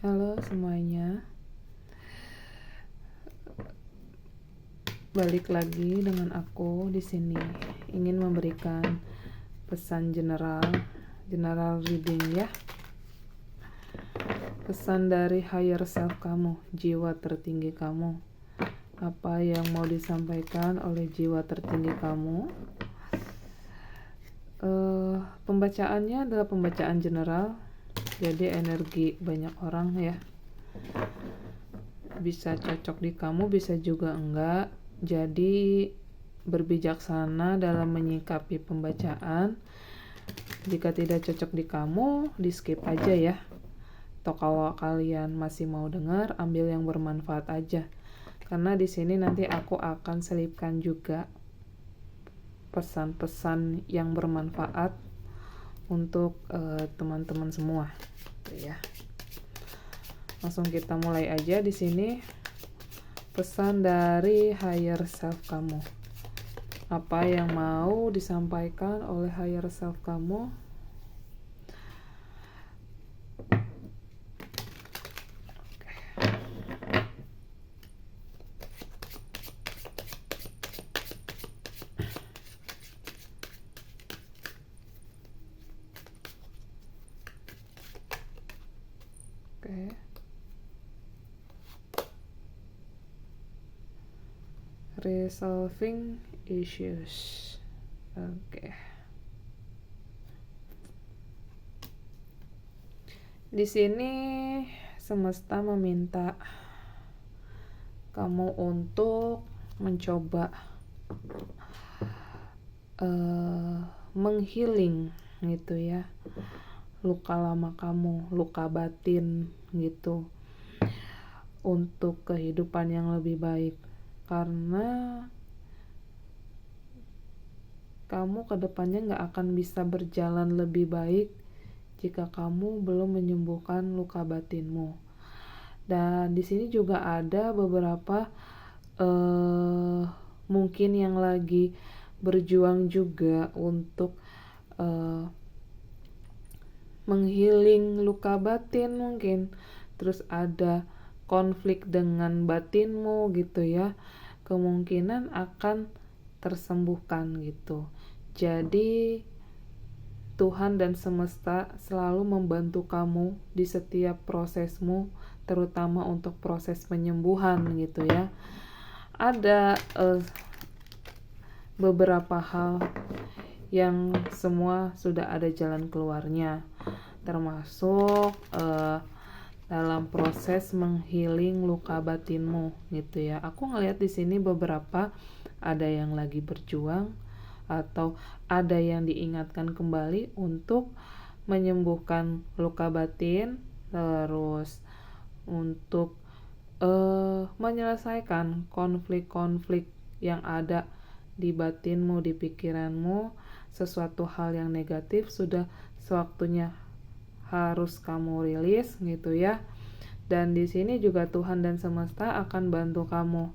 Halo semuanya, balik lagi dengan aku di sini ingin memberikan pesan general reading ya. Pesan dari higher self kamu, jiwa tertinggi kamu. Apa yang mau disampaikan oleh jiwa tertinggi kamu? Pembacaannya adalah pembacaan general, jadi energi banyak orang ya. Bisa cocok di kamu, bisa juga enggak. Jadi berbijaksana dalam menyikapi pembacaan. Jika tidak cocok di kamu, di skip aja ya. Atau kalau kalian masih mau dengar, ambil yang bermanfaat aja. Karena di sini nanti aku akan selipkan juga pesan-pesan yang bermanfaat untuk teman-teman semua, ya. Langsung kita mulai aja di sini. Pesan dari higher self kamu. Apa yang mau disampaikan oleh higher self kamu? Oke. Resolving issues. Oke. Di sini semesta meminta kamu untuk mencoba menghealing gitu ya, luka lama kamu, luka batin gitu, untuk kehidupan yang lebih baik. Karena kamu kedepannya gak akan bisa berjalan lebih baik jika kamu belum menyembuhkan luka batinmu. Dan di sini juga ada beberapa mungkin yang lagi berjuang juga untuk menghealing luka batin mungkin. Terus ada konflik dengan batinmu gitu ya. Kemungkinan akan tersembuhkan gitu. Jadi Tuhan dan semesta selalu membantu kamu di setiap prosesmu, terutama untuk proses penyembuhan gitu ya. Ada beberapa hal yang semua sudah ada jalan keluarnya, termasuk dalam proses menghealing luka batinmu gitu ya. Aku ngelihat di sini beberapa ada yang lagi berjuang atau ada yang diingatkan kembali untuk menyembuhkan luka batin, terus untuk menyelesaikan konflik-konflik yang ada di batinmu, di pikiranmu. Sesuatu hal yang negatif sudah sewaktunya harus kamu rilis gitu ya. Dan di sini juga Tuhan dan semesta akan bantu kamu.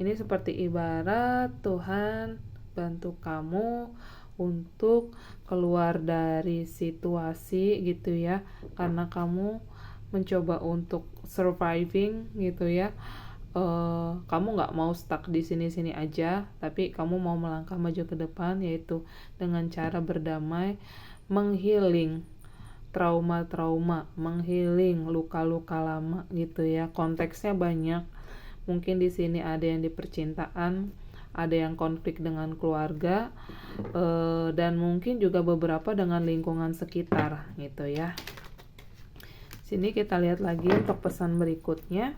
Ini seperti ibarat Tuhan bantu kamu untuk keluar dari situasi gitu ya, karena kamu mencoba untuk surviving gitu ya. Kamu nggak mau stuck di sini-sini aja, tapi kamu mau melangkah maju ke depan, yaitu dengan cara berdamai, menghealing trauma-trauma, menghealing luka-luka lama gitu ya. Konteksnya banyak. Mungkin di sini ada yang di percintaan, ada yang konflik dengan keluarga, dan mungkin juga beberapa dengan lingkungan sekitar gitu ya. Sini kita lihat lagi untuk pesan berikutnya.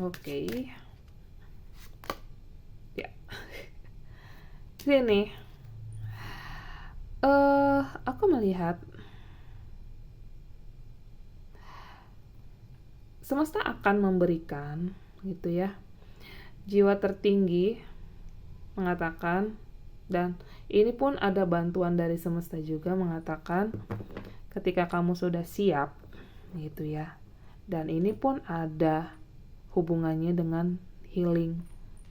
Oke. Ya. Sini. Aku melihat semesta akan memberikan gitu ya. Jiwa tertinggi mengatakan, dan ini pun ada bantuan dari semesta juga mengatakan ketika kamu sudah siap gitu ya. Dan ini pun ada hubungannya dengan healing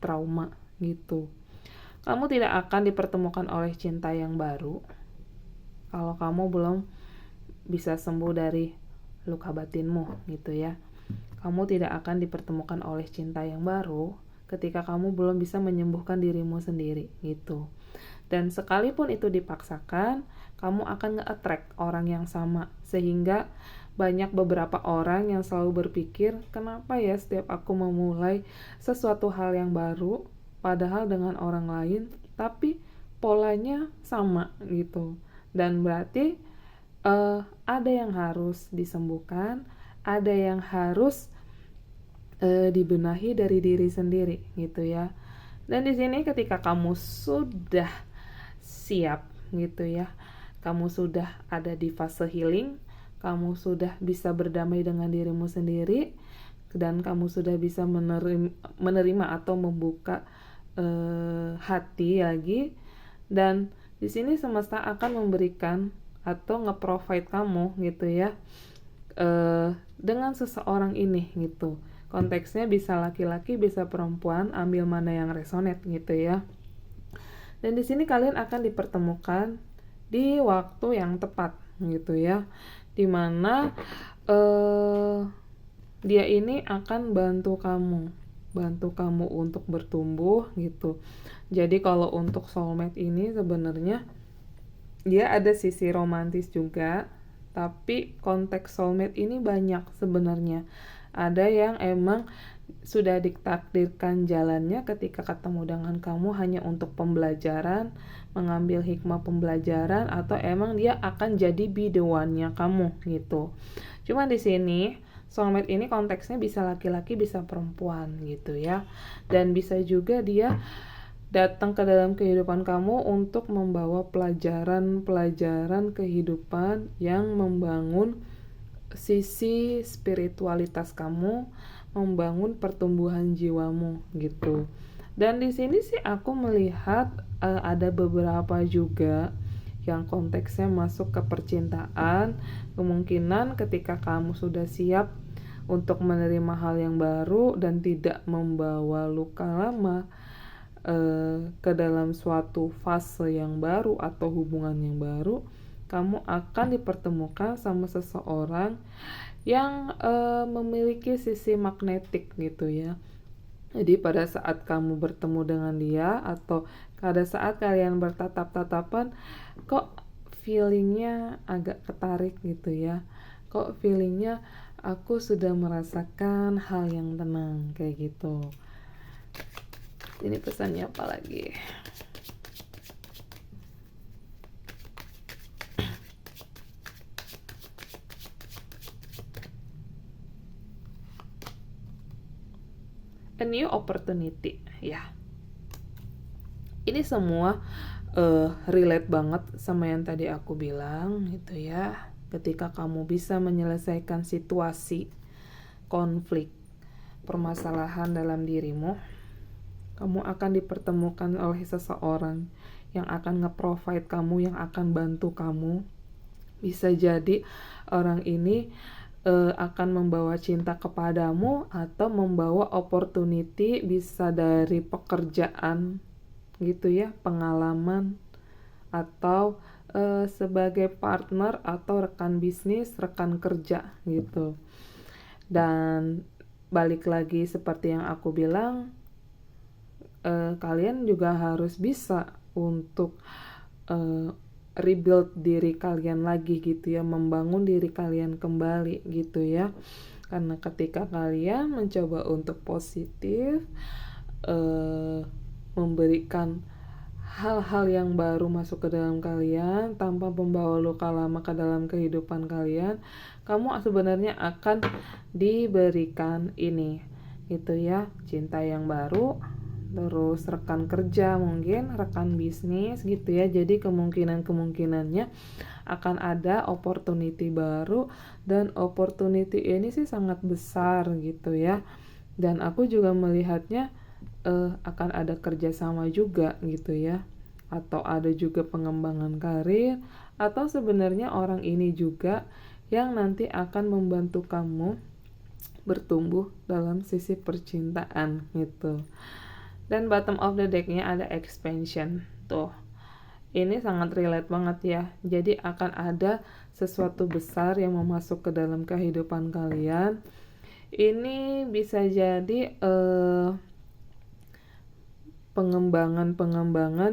trauma gitu. kamu tidak akan dipertemukan oleh cinta yang baru kalau kamu belum bisa sembuh dari luka batinmu gitu ya. Kamu tidak akan dipertemukan oleh cinta yang baru ketika kamu belum bisa menyembuhkan dirimu sendiri gitu. Dan sekalipun itu dipaksakan, kamu akan nge-attract orang yang sama, sehingga banyak beberapa orang yang selalu berpikir, kenapa ya setiap aku memulai sesuatu hal yang baru, padahal dengan orang lain, tapi polanya sama gitu. Dan berarti ada yang harus disembuhkan, ada yang harus dibenahi dari diri sendiri gitu ya. Dan di sini ketika kamu sudah siap gitu ya, kamu sudah ada di fase healing, kamu sudah bisa berdamai dengan dirimu sendiri, dan kamu sudah bisa menerima atau membuka hati lagi, dan di sini semesta akan memberikan atau nge-provide kamu gitu ya dengan seseorang ini gitu. Konteksnya bisa laki-laki, bisa perempuan, ambil mana yang resonate gitu ya. Dan di sini kalian akan dipertemukan di waktu yang tepat gitu ya, dimana dia ini akan bantu kamu untuk bertumbuh gitu. Jadi kalau untuk soulmate ini sebenarnya dia ada sisi romantis juga, tapi konteks soulmate ini banyak sebenarnya. Ada yang emang sudah ditakdirkan jalannya ketika ketemu dengan kamu hanya untuk pembelajaran, mengambil hikmah pembelajaran, atau emang dia akan jadi be the one-nya kamu gitu. Cuma di sini soulmate ini konteksnya bisa laki-laki, bisa perempuan gitu ya. Dan bisa juga dia datang ke dalam kehidupan kamu untuk membawa pelajaran-pelajaran kehidupan yang membangun sisi spiritualitas kamu, membangun pertumbuhan jiwamu gitu. Dan di sini sih aku melihat ada beberapa juga yang konteksnya masuk ke percintaan. Kemungkinan ketika kamu sudah siap untuk menerima hal yang baru dan tidak membawa luka lama ke dalam suatu fase yang baru atau hubungan yang baru, kamu akan dipertemukan sama seseorang yang memiliki sisi magnetik gitu ya. Jadi pada saat kamu bertemu dengan dia atau pada saat kalian bertatap-tatapan, kok feelingnya agak ketarik gitu ya, kok feelingnya aku sudah merasakan hal yang tenang kayak gitu. Ini pesannya apa lagi? A new opportunity ya. Ini semua relate banget sama yang tadi aku bilang gitu ya. Ketika kamu bisa menyelesaikan situasi, konflik, permasalahan dalam dirimu, kamu akan dipertemukan oleh seseorang yang akan nge-provide kamu, yang akan bantu kamu. Bisa jadi orang ini akan membawa cinta kepadamu atau membawa opportunity, bisa dari pekerjaan gitu ya, pengalaman, atau sebagai partner atau rekan bisnis, rekan kerja gitu. Dan balik lagi seperti yang aku bilang, kalian juga harus bisa untuk rebuild diri kalian lagi gitu ya, membangun diri kalian kembali gitu ya. Karena ketika kalian mencoba untuk positif, memberikan hal-hal yang baru masuk ke dalam kalian tanpa membawa luka lama ke dalam kehidupan kalian, kamu sebenarnya akan diberikan ini gitu ya, cinta yang baru, terus rekan kerja, mungkin rekan bisnis gitu ya. Jadi kemungkinannya akan ada opportunity baru, dan opportunity ini sih sangat besar gitu ya. Dan aku juga melihatnya akan ada kerjasama juga gitu ya, atau ada juga pengembangan karir, atau sebenarnya orang ini juga yang nanti akan membantu kamu bertumbuh dalam sisi percintaan gitu. Dan bottom of the deck-nya ada expansion. Tuh. Ini sangat relate banget ya. Jadi akan ada sesuatu besar yang mau masuk ke dalam kehidupan kalian. Ini bisa jadi pengembangan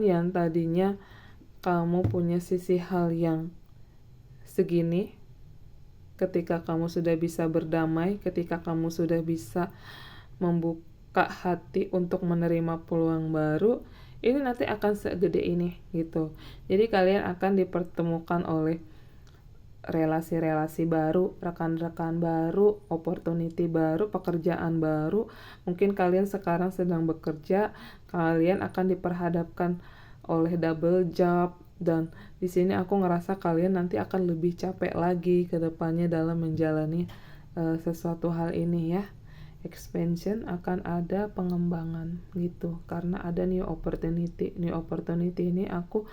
yang tadinya kamu punya sisi hal yang segini. Ketika kamu sudah bisa berdamai, ketika kamu sudah bisa membuka hati untuk menerima peluang baru, ini nanti akan segede ini gitu. Jadi kalian akan dipertemukan oleh relasi-relasi baru, rekan-rekan baru, opportunity baru, pekerjaan baru. Mungkin kalian sekarang sedang bekerja, kalian akan diperhadapkan oleh double job, dan di sini aku ngerasa kalian nanti akan lebih capek lagi ke depannya dalam menjalani sesuatu hal ini ya. Expansion, akan ada pengembangan gitu, karena ada new opportunity ini aku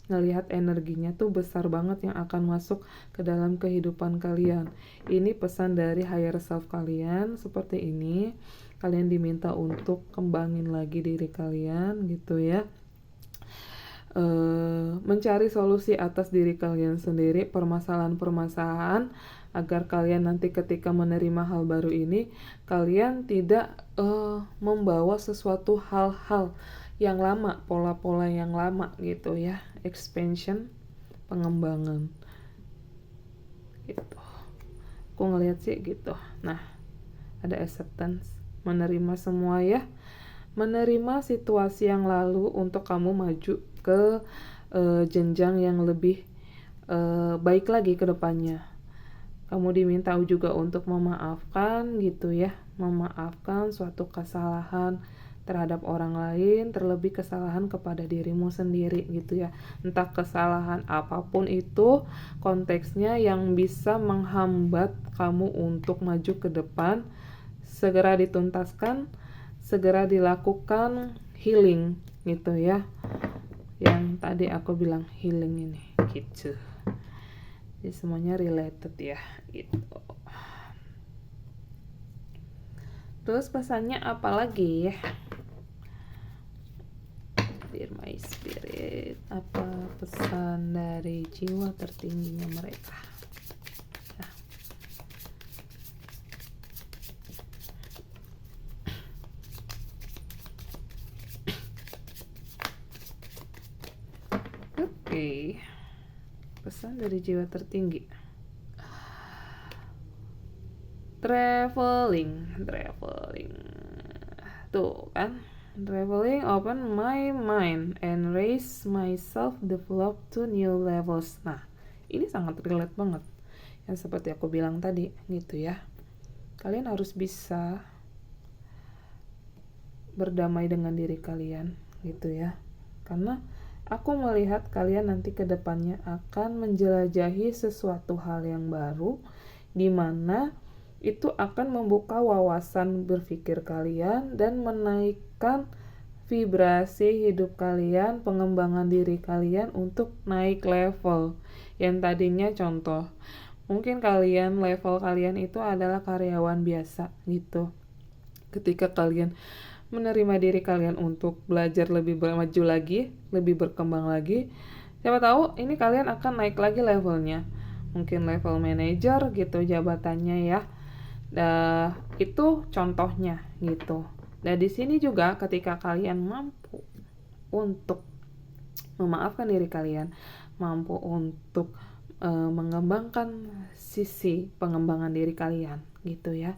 ngelihat energinya tuh besar banget yang akan masuk ke dalam kehidupan kalian. Ini pesan dari higher self kalian seperti ini. Kalian diminta untuk kembangin lagi diri kalian gitu ya. Mencari solusi atas diri kalian sendiri, permasalahan-permasalahan, agar kalian nanti ketika menerima hal baru ini, kalian tidak membawa sesuatu hal-hal yang lama, pola-pola yang lama gitu ya. Expansion, pengembangan gitu. Aku ngeliat sih gitu. Nah, ada acceptance, menerima semua ya. Menerima situasi yang lalu untuk kamu maju ke jenjang yang lebih baik lagi ke depannya. Kamu diminta juga untuk memaafkan gitu ya, memaafkan suatu kesalahan terhadap orang lain, terlebih kesalahan kepada dirimu sendiri gitu ya. Entah kesalahan apapun itu konteksnya yang bisa menghambat kamu untuk maju ke depan, segera dituntaskan, segera dilakukan healing gitu ya. Yang tadi aku bilang healing ini gitu. Jadi semuanya related ya gitu. Terus pesannya apa lagi ya? Dear my spirit, apa pesan dari jiwa tertingginya mereka? Nah. Oke. Pesan dari jiwa tertinggi. Traveling. Tuh kan, traveling open my mind and raise myself, develop to new levels. Nah, ini sangat relate banget yang seperti aku bilang tadi gitu ya. Kalian harus bisa berdamai dengan diri kalian gitu ya. Karena aku melihat kalian nanti ke depannya akan menjelajahi sesuatu hal yang baru, di mana itu akan membuka wawasan berpikir kalian dan menaikkan vibrasi hidup kalian, pengembangan diri kalian untuk naik level. Yang tadinya contoh, mungkin kalian level kalian itu adalah karyawan biasa gitu. Ketika kalian menerima diri kalian untuk belajar lebih maju lagi, lebih berkembang lagi, siapa tahu ini kalian akan naik lagi levelnya. Mungkin level manager gitu jabatannya ya. Itu contohnya gitu. Dan di sini juga ketika kalian mampu untuk memaafkan diri kalian, mampu untuk mengembangkan sisi pengembangan diri kalian gitu ya.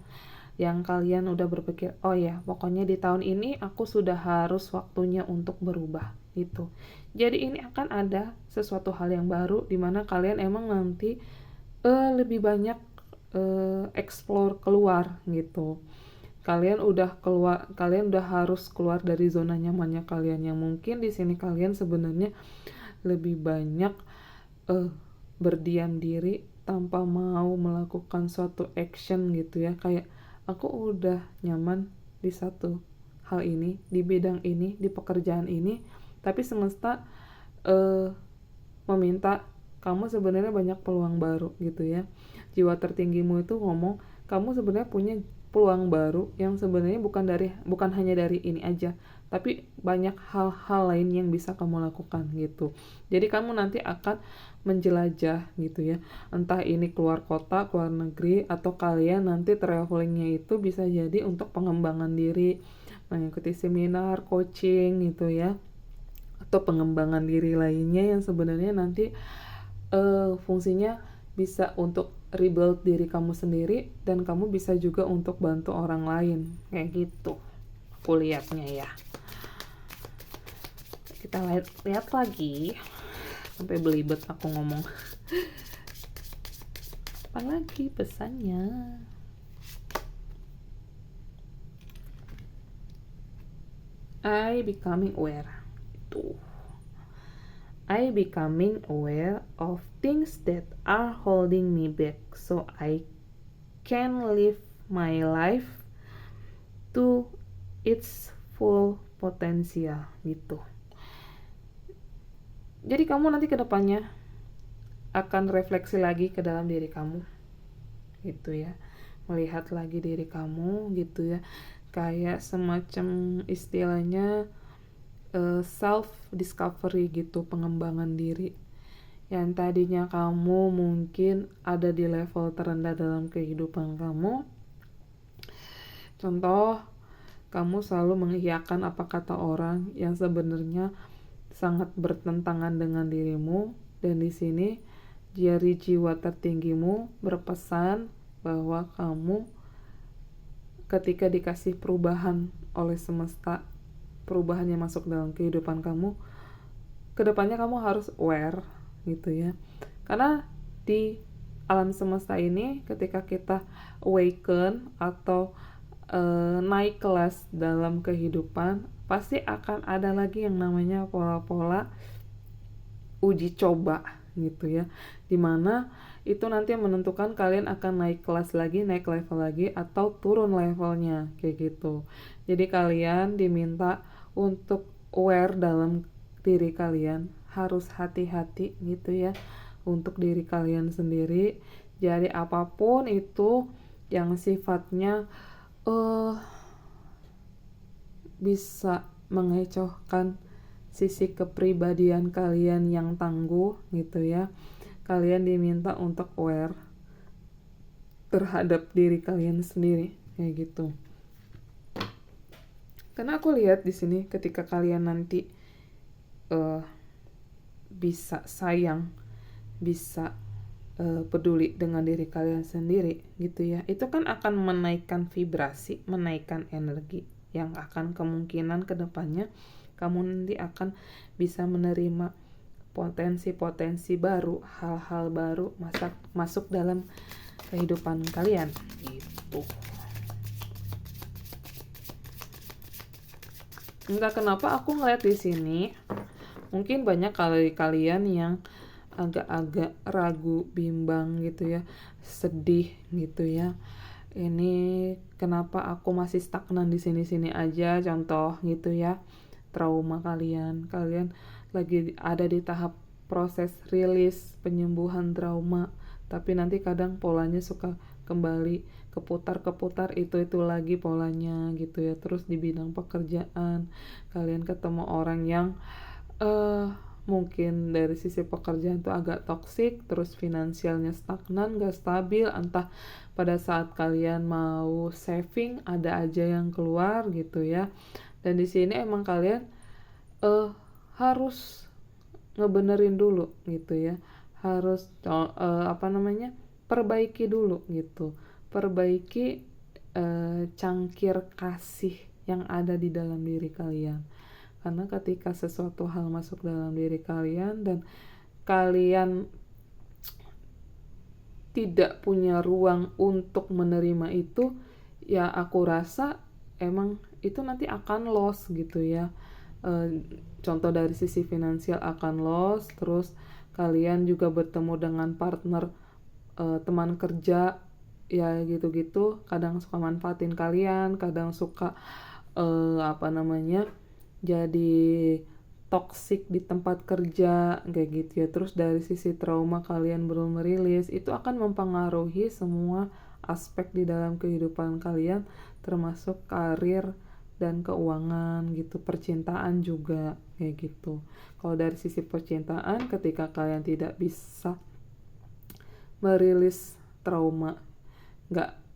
Yang kalian udah berpikir, oh ya pokoknya di tahun ini aku sudah harus waktunya untuk berubah gitu. Jadi ini akan ada sesuatu hal yang baru di mana kalian emang nanti lebih banyak explore keluar gitu. Kalian udah harus keluar dari zona nyamannya kalian, yang mungkin di sini kalian sebenarnya lebih banyak berdiam diri tanpa mau melakukan suatu action gitu ya. Kayak aku udah nyaman di satu hal ini, di bidang ini, di pekerjaan ini, tapi semesta meminta kamu sebenarnya banyak peluang baru gitu ya. Jiwa tertinggimu itu ngomong, kamu sebenarnya punya peluang baru yang sebenarnya bukan hanya dari ini aja, tapi banyak hal-hal lain yang bisa kamu lakukan gitu. Jadi kamu nanti akan menjelajah gitu ya, entah ini keluar kota, keluar negeri, atau kalian nanti travelingnya itu bisa jadi untuk pengembangan diri, mengikuti seminar, coaching gitu ya, atau pengembangan diri lainnya yang sebenarnya nanti fungsinya bisa untuk rebuild diri kamu sendiri, dan kamu bisa juga untuk bantu orang lain, kayak gitu aku lihatnya ya. Kita lihat lagi, sampai belibet aku ngomong. Apa lagi pesannya? I becoming aware. I becoming aware of things that are holding me back so I can live my life to its full potential gitu. Jadi kamu nanti ke depannya akan refleksi lagi ke dalam diri kamu gitu ya. Melihat lagi diri kamu gitu ya. Kayak semacam istilahnya self discovery gitu, pengembangan diri. Yang tadinya kamu mungkin ada di level terendah dalam kehidupan kamu. Contoh, kamu selalu mengiyakan apa kata orang yang sebenarnya sangat bertentangan dengan dirimu, dan di sini jari jiwa tertinggimu berpesan bahwa kamu ketika dikasih perubahan oleh semesta, perubahan yang masuk dalam kehidupan kamu, kedepannya kamu harus aware gitu ya. Karena di alam semesta ini ketika kita awaken atau naik kelas dalam kehidupan, pasti akan ada lagi yang namanya pola-pola uji coba gitu ya, dimana itu nanti menentukan kalian akan naik kelas lagi, naik level lagi, atau turun levelnya kayak gitu. Jadi kalian diminta untuk aware dalam diri kalian, harus hati-hati gitu ya untuk diri kalian sendiri. Jadi apapun itu yang sifatnya bisa mengecohkan sisi kepribadian kalian yang tangguh gitu ya, kalian diminta untuk aware terhadap diri kalian sendiri kayak gitu. Karena aku lihat di sini ketika kalian nanti bisa sayang, bisa peduli dengan diri kalian sendiri gitu ya, itu kan akan menaikkan vibrasi, menaikkan energi yang akan kemungkinan kedepannya kamu nanti akan bisa menerima potensi-potensi baru, hal-hal baru masuk dalam kehidupan kalian gitu. Enggak, kenapa aku ngeliat di sini, mungkin banyak kalian yang agak-agak ragu, bimbang gitu ya, sedih gitu ya. Ini kenapa aku masih stagnan di sini-sini aja, contoh gitu ya. Trauma kalian lagi ada di tahap proses rilis penyembuhan trauma, tapi nanti kadang polanya suka kembali keputar itu lagi polanya gitu ya. Terus di bidang pekerjaan kalian ketemu orang yang mungkin dari sisi pekerjaan tuh agak toksik, terus finansialnya stagnan, gak stabil, entah pada saat kalian mau saving ada aja yang keluar gitu ya. Dan di sini emang kalian harus ngebenerin dulu gitu ya, harus perbaiki dulu gitu, perbaiki cangkir kasih yang ada di dalam diri kalian. Karena ketika sesuatu hal masuk dalam diri kalian dan kalian tidak punya ruang untuk menerima itu, ya aku rasa emang itu nanti akan loss gitu ya. Contoh dari sisi finansial akan loss, terus kalian juga bertemu dengan partner teman kerja ya gitu-gitu, kadang suka manfaatin kalian, kadang suka jadi toksik di tempat kerja kayak gitu ya. Terus dari sisi trauma kalian belum merilis, itu akan mempengaruhi semua aspek di dalam kehidupan kalian, termasuk karir, dan keuangan gitu, percintaan juga kayak gitu. Kalau dari sisi percintaan, ketika kalian tidak bisa merilis trauma,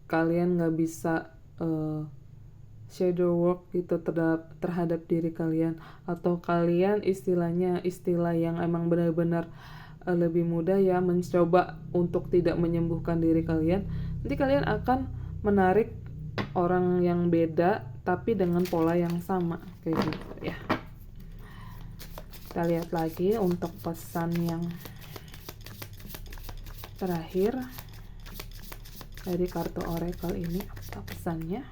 kalian nggak bisa shadow work gitu terhadap diri kalian, atau kalian istilah yang emang benar-benar lebih mudah ya, mencoba untuk tidak menyembuhkan diri kalian, nanti kalian akan menarik orang yang beda tapi dengan pola yang sama kayak gitu ya. Kita lihat lagi untuk pesan yang terakhir dari kartu oracle ini, apa pesannya?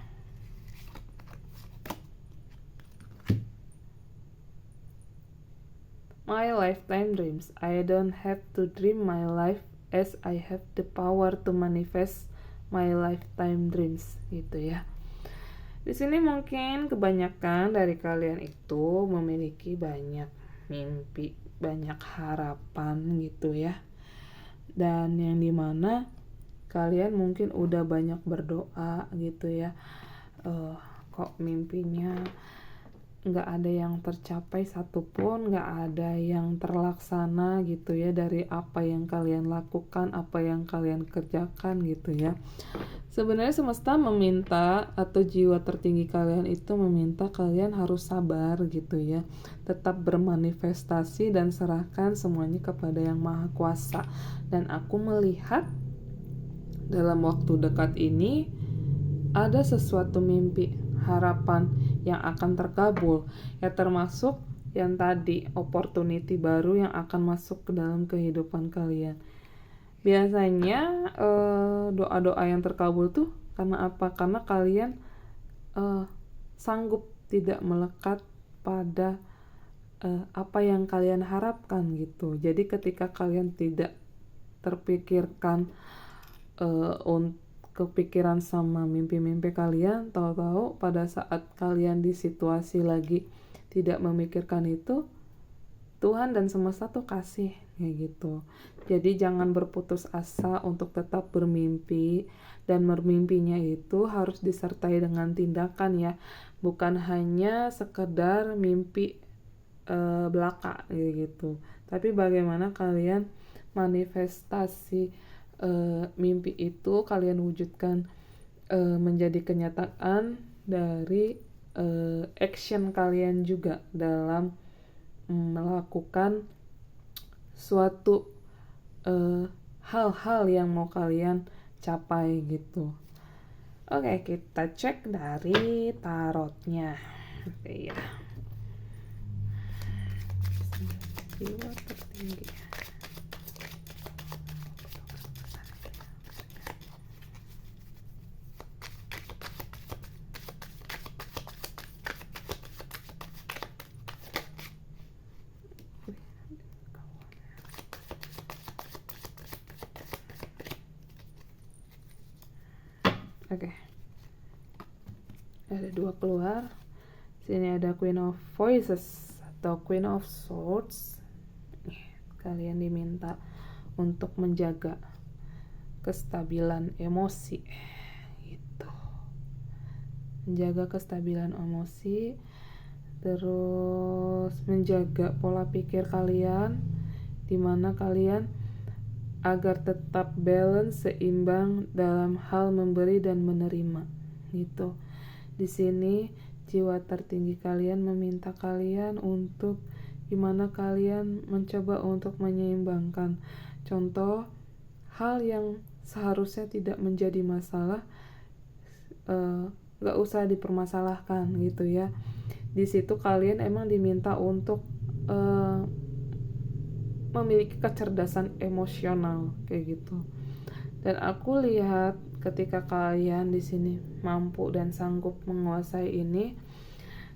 My lifetime dreams. I don't have to dream my life as I have the power to manifest my lifetime dreams gitu ya. Di sini mungkin kebanyakan dari kalian itu memiliki banyak mimpi, banyak harapan gitu ya. Dan yang dimana kalian mungkin udah banyak berdoa gitu ya. Kok mimpinya nggak ada yang tercapai satupun, nggak ada yang terlaksana gitu ya, dari apa yang kalian lakukan, apa yang kalian kerjakan gitu ya. Sebenarnya semesta meminta, atau jiwa tertinggi kalian itu meminta kalian harus sabar gitu ya, tetap bermanifestasi dan serahkan semuanya kepada Yang Maha Kuasa. Dan aku melihat dalam waktu dekat ini ada sesuatu mimpi, harapan yang akan terkabul ya, termasuk yang tadi, opportunity baru yang akan masuk ke dalam kehidupan kalian. Biasanya doa-doa yang terkabul tuh karena apa? Karena kalian sanggup tidak melekat pada apa yang kalian harapkan gitu. Jadi ketika kalian tidak terpikirkan kepikiran sama mimpi-mimpi kalian, tahu-tahu pada saat kalian di situasi lagi tidak memikirkan itu, Tuhan dan semesta tuh kasih kayak gitu. Jadi jangan berputus asa untuk tetap bermimpi, dan bermimpinya itu harus disertai dengan tindakan ya, bukan hanya sekedar mimpi belaka gitu. Tapi bagaimana kalian manifestasi mimpi itu kalian wujudkan menjadi kenyataan dari action kalian juga dalam melakukan suatu hal-hal yang mau kalian capai gitu. Oke, kita cek dari tarotnya. Oke ya. Jiwa tertinggi. Oke. Ada dua keluar. Sini ada Queen of Voices atau Queen of Swords. Kalian diminta untuk menjaga kestabilan emosi gitu. Menjaga kestabilan emosi, terus menjaga pola pikir kalian, dimana kalian agar tetap balance, seimbang dalam hal memberi dan menerima gitu. Di sini jiwa tertinggi kalian meminta kalian untuk gimana kalian mencoba untuk menyeimbangkan. Contoh, hal yang seharusnya tidak menjadi masalah gak usah dipermasalahkan gitu ya. Di situ kalian emang diminta untuk memiliki kecerdasan emosional kayak gitu. Dan aku lihat ketika kalian di sini mampu dan sanggup menguasai ini,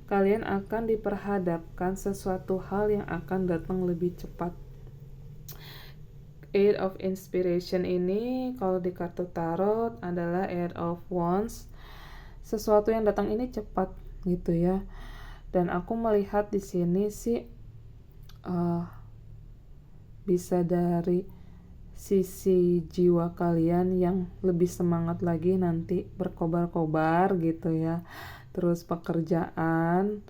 kalian akan diperhadapkan sesuatu hal yang akan datang lebih cepat. Eight of Inspiration ini kalau di kartu tarot adalah Eight of Wands. Sesuatu yang datang ini cepat gitu ya. Dan aku melihat di sini sih bisa dari sisi jiwa kalian yang lebih semangat lagi nanti berkobar-kobar gitu ya. Terus pekerjaan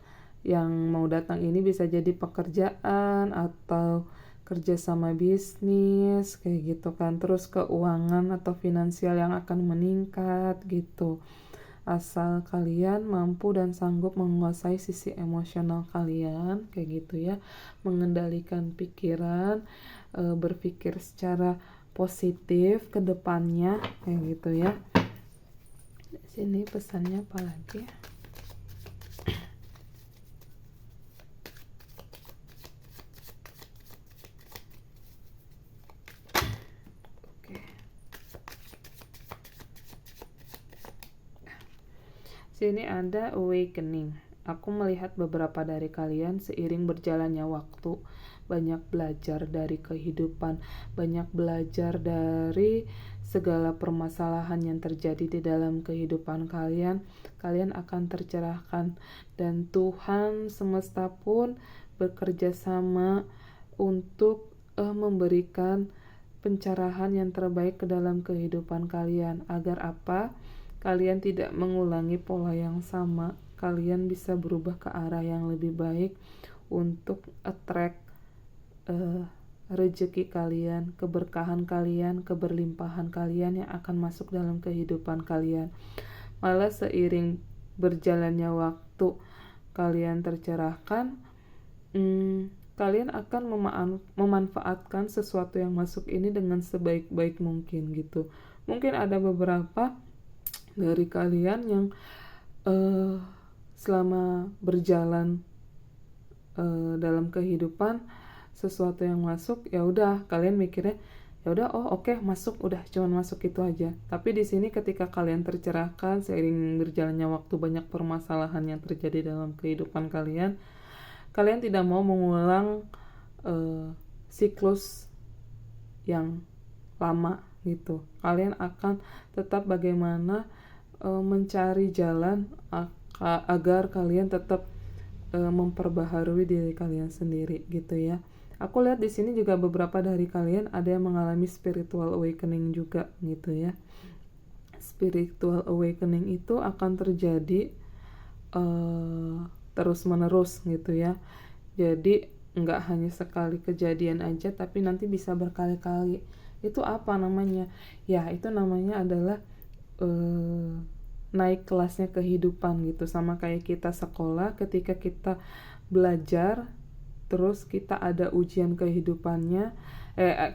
yang mau datang ini bisa jadi pekerjaan atau kerja sama bisnis kayak gitu kan. Terus keuangan atau finansial yang akan meningkat gitu. Asal kalian mampu dan sanggup menguasai sisi emosional kalian kayak gitu ya, mengendalikan pikiran, berpikir secara positif ke depannya kayak gitu ya. Di sini pesannya apa lagi? Oke. Sini ada awakening. Aku melihat beberapa dari kalian seiring berjalannya waktu banyak belajar dari kehidupan, banyak belajar dari segala permasalahan yang terjadi di dalam kehidupan kalian. Kalian akan tercerahkan dan Tuhan semesta pun bekerja sama untuk memberikan pencerahan yang terbaik ke dalam kehidupan kalian. Agar apa? Kalian tidak mengulangi pola yang sama. Kalian bisa berubah ke arah yang lebih baik untuk attract rezeki kalian, keberkahan kalian, keberlimpahan kalian yang akan masuk dalam kehidupan kalian. Malah seiring berjalannya waktu kalian tercerahkan, kalian akan memanfaatkan sesuatu yang masuk ini dengan sebaik-baik mungkin gitu. Mungkin ada beberapa dari kalian yang selama berjalan dalam kehidupan sesuatu yang masuk, ya udah kalian mikirnya ya udah oke, masuk, udah cuman masuk itu aja. Tapi di sini ketika kalian tercerahkan seiring berjalannya waktu banyak permasalahan yang terjadi dalam kehidupan kalian tidak mau mengulang siklus yang lama gitu. Kalian akan tetap bagaimana mencari jalan agar kalian tetap memperbaharui diri kalian sendiri gitu ya. Aku lihat di sini juga beberapa dari kalian ada yang mengalami spiritual awakening juga gitu ya. Spiritual awakening itu akan terjadi terus menerus gitu ya. Jadi nggak hanya sekali kejadian aja, tapi nanti bisa berkali-kali. Itu apa namanya? Ya itu namanya adalah naik kelasnya kehidupan gitu. Sama kayak kita sekolah, ketika kita belajar terus kita ada ujian kehidupannya,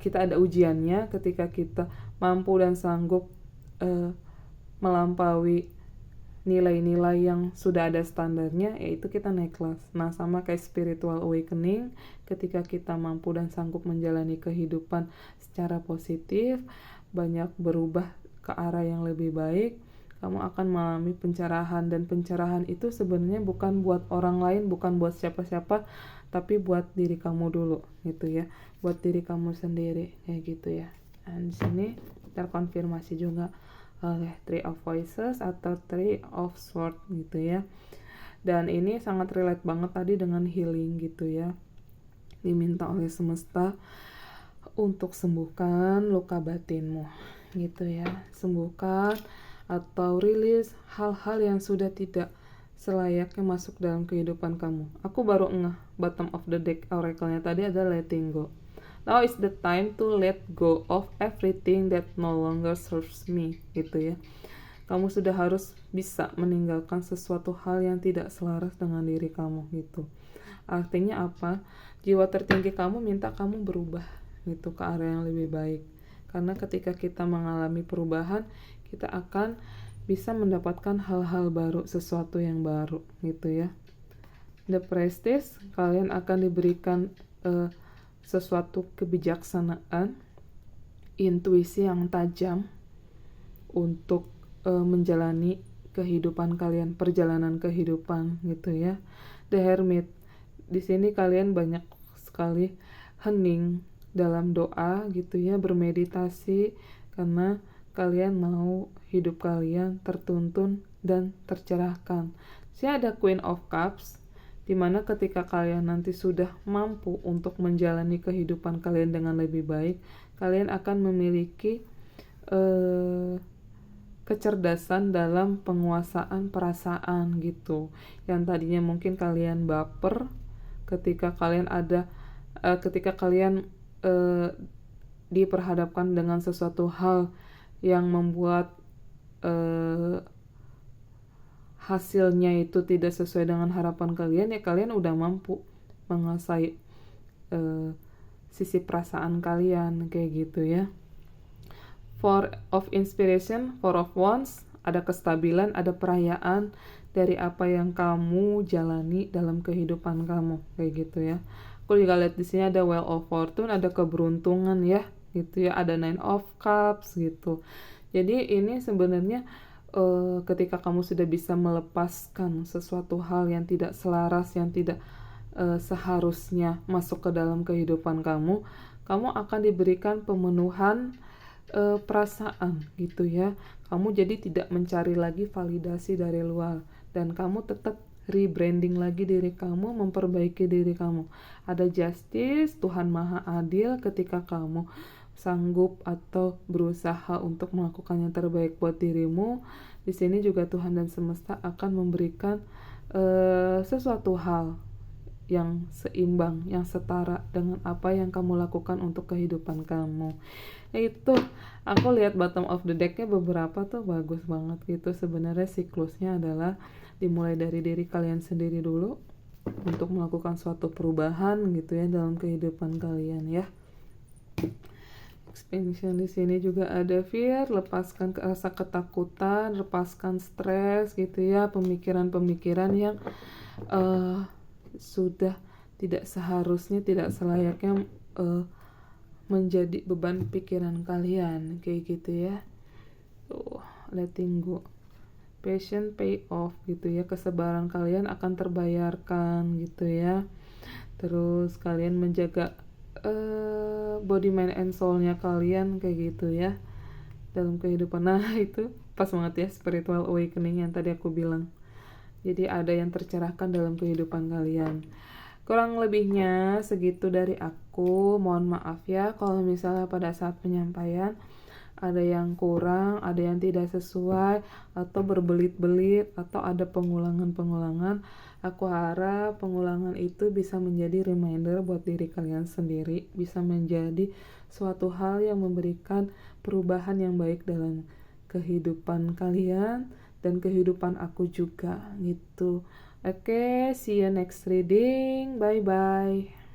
kita ada ujiannya. Ketika kita mampu dan sanggup melampaui nilai-nilai yang sudah ada standarnya, yaitu kita naik kelas. Nah, sama kayak spiritual awakening, ketika kita mampu dan sanggup menjalani kehidupan secara positif, banyak berubah ke arah yang lebih baik, kamu akan mengalami pencerahan. Dan pencerahan itu sebenarnya bukan buat orang lain, bukan buat siapa-siapa, tapi buat diri kamu dulu gitu ya, buat diri kamu sendiri kayak gitu ya. Dan di sini terkonfirmasi juga oleh Three of Voices atau Three of Swords gitu ya. Dan ini sangat relate banget tadi dengan healing gitu ya. Diminta oleh semesta untuk sembuhkan luka batinmu gitu ya. Sembuhkan atau rilis hal-hal yang sudah tidak selayaknya masuk dalam kehidupan kamu. Aku baru ngeh bottom of the deck oracle-nya tadi ada letting go. Now is the time to let go of everything that no longer serves me gitu ya. Kamu sudah harus bisa meninggalkan sesuatu hal yang tidak selaras dengan diri kamu gitu. Artinya apa? Jiwa tertinggi kamu minta kamu berubah gitu ke arah yang lebih baik. Karena ketika kita mengalami perubahan, kita akan bisa mendapatkan hal-hal baru, sesuatu yang baru gitu ya. The Prestige, kalian akan diberikan sesuatu kebijaksanaan, intuisi yang tajam untuk menjalani kehidupan kalian, perjalanan kehidupan gitu ya. The Hermit, di sini kalian banyak sekali hening dalam doa gitu ya, bermeditasi karena kalian mau hidup kalian tertuntun dan tercerahkan. Sini ada Queen of Cups, dimana ketika kalian nanti sudah mampu untuk menjalani kehidupan kalian dengan lebih baik, kalian akan memiliki kecerdasan dalam penguasaan perasaan gitu. Yang tadinya mungkin kalian baper ketika kalian diperhadapkan dengan sesuatu hal yang membuat hasilnya itu tidak sesuai dengan harapan kalian, ya kalian udah mampu menguasai sisi perasaan kalian kayak gitu ya. Four of Inspiration, Four of Wands, ada kestabilan, ada perayaan dari apa yang kamu jalani dalam kehidupan kamu kayak gitu ya. Aku juga lihat di sini ada Wheel of Fortune, ada keberuntungan ya gitu ya, ada Nine of Cups gitu. Jadi ini sebenarnya ketika kamu sudah bisa melepaskan sesuatu hal yang tidak selaras, yang tidak seharusnya masuk ke dalam kehidupan kamu akan diberikan pemenuhan perasaan gitu ya. Kamu jadi tidak mencari lagi validasi dari luar, dan kamu tetap rebranding lagi diri kamu, memperbaiki diri kamu. Ada justice, Tuhan Maha Adil ketika kamu sanggup atau berusaha untuk melakukan yang terbaik buat dirimu. Di sini juga Tuhan dan semesta akan memberikan sesuatu hal yang seimbang, yang setara dengan apa yang kamu lakukan untuk kehidupan kamu. Itu aku lihat bottom of the decknya beberapa tuh bagus banget gitu. Sebenarnya siklusnya adalah dimulai dari diri kalian sendiri dulu untuk melakukan suatu perubahan gitu ya dalam kehidupan kalian ya. Expansion di sini juga ada fear, lepaskan rasa ketakutan, lepaskan stres gitu ya, pemikiran-pemikiran yang sudah tidak seharusnya, tidak selayaknya menjadi beban pikiran kalian kayak gitu ya. Letting go, passion pay off gitu ya, kesabaran kalian akan terbayarkan gitu ya. Terus kalian menjaga body, mind, and soul-nya kalian kayak gitu ya dalam kehidupan. Nah itu pas banget ya, spiritual awakening yang tadi aku bilang. Jadi ada yang tercerahkan dalam kehidupan kalian. Kurang lebihnya segitu dari aku. Mohon maaf ya kalau misalnya pada saat penyampaian ada yang kurang, ada yang tidak sesuai, atau berbelit-belit, atau ada pengulangan-pengulangan. Aku harap pengulangan itu bisa menjadi reminder buat diri kalian sendiri, bisa menjadi suatu hal yang memberikan perubahan yang baik dalam kehidupan kalian dan kehidupan aku juga gitu. Oke, see you next reading. Bye bye.